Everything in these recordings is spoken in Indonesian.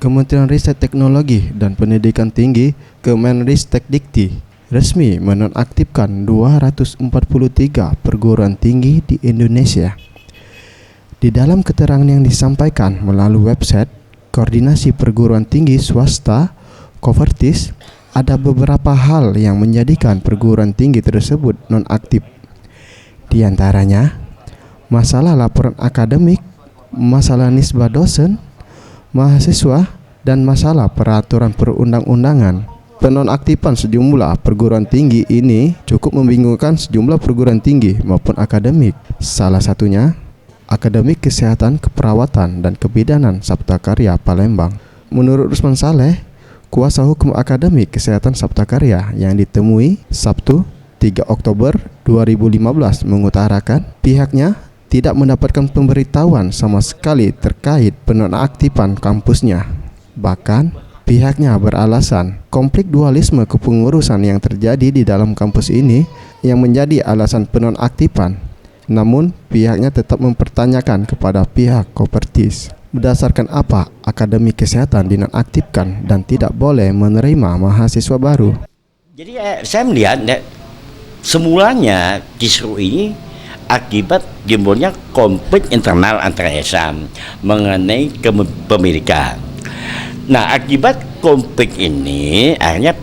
Kementerian Riset Teknologi dan Pendidikan Tinggi Kemenristekdikti resmi menonaktifkan 243 perguruan tinggi di Indonesia. Di dalam keterangan yang disampaikan melalui website Koordinasi Perguruan Tinggi Swasta Kopertis, ada beberapa hal yang menjadikan perguruan tinggi tersebut nonaktif. Di antaranya, masalah laporan akademik, masalah nisbah dosen, mahasiswa, dan masalah peraturan perundang-undangan. Penonaktifan sejumlah perguruan tinggi ini cukup membingungkan sejumlah perguruan tinggi maupun akademik. Salah satunya, Akademik Kesehatan Keperawatan dan Kebidanan Saptakarya Palembang. Menurut Rusman Saleh, kuasa hukum Akademik Kesehatan Saptakarya yang ditemui Sabtu 3 Oktober 2015 mengutarakan pihaknya tidak mendapatkan pemberitahuan sama sekali terkait penonaktifan kampusnya. Bahkan, pihaknya beralasan konflik dualisme kepengurusan yang terjadi di dalam kampus ini yang menjadi alasan penonaktifan. Namun, pihaknya tetap mempertanyakan kepada pihak Kopertis, berdasarkan apa Akademi Kesehatan dinonaktifkan dan tidak boleh menerima mahasiswa baru. Jadi saya melihat semulanya kisru ini akibat jembolnya konflik internal antara Esam mengenai kepemilikan. Nah, akibat konflik ini akhirnya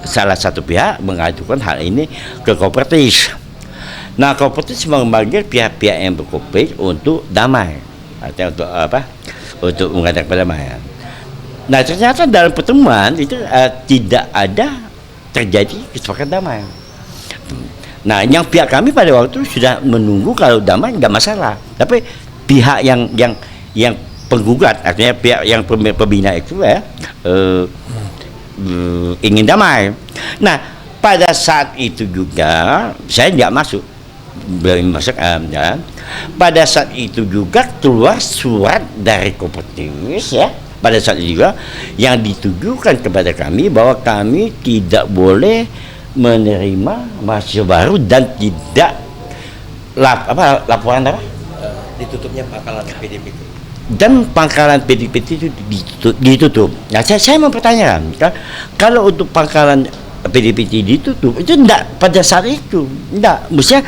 salah satu pihak mengajukan hal ini ke Kopertis. Nah, Kopertis memanggil pihak-pihak yang berkonflik untuk damai, artinya untuk apa? Untuk mengadakan perdamaian. Nah, ternyata dalam pertemuan itu tidak ada terjadi kesepakatan damai. Nah, yang pihak kami pada waktu sudah menunggu kalau damai nggak masalah. Tapi pihak yang penggugat, artinya pihak yang pembina itu ingin damai. Nah, pada saat itu juga saya nggak masuk. Pada saat itu juga keluar surat dari Kopertis ya. Pada saat itu juga yang ditujukan kepada kami bahwa kami tidak boleh menerima mahasiswa baru dan tidak laporan apa? Ditutupnya pangkalan PDP dan pangkalan PDP itu ditutup. Nah, saya mempertanyakan kalau untuk pangkalan PDP ditutup itu enggak pada saat itu enggak, mestinya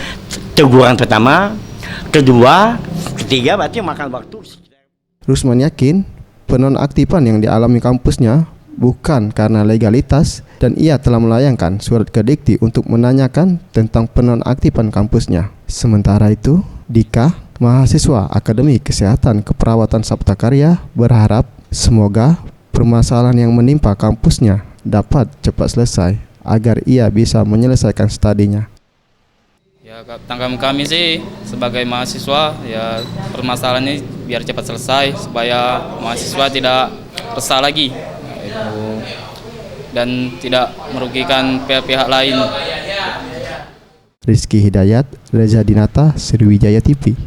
teguran pertama, kedua, ketiga berarti makan waktu. Rusman yakin penonaktifan yang dialami kampusnya bukan karena legalitas dan ia telah melayangkan surat ke Dikti untuk menanyakan tentang penonaktifan kampusnya. Sementara itu, Dika, mahasiswa Akademi Kesehatan Keperawatan Saptakarya, berharap semoga permasalahan yang menimpa kampusnya dapat cepat selesai agar ia bisa menyelesaikan studinya. Ya, tanggapan kami sih sebagai mahasiswa ya permasalahan ini biar cepat selesai supaya mahasiswa tidak resah lagi dan tidak merugikan pihak-pihak lain. Rizky Hidayat, Reza Dinata, Sriwijaya TV.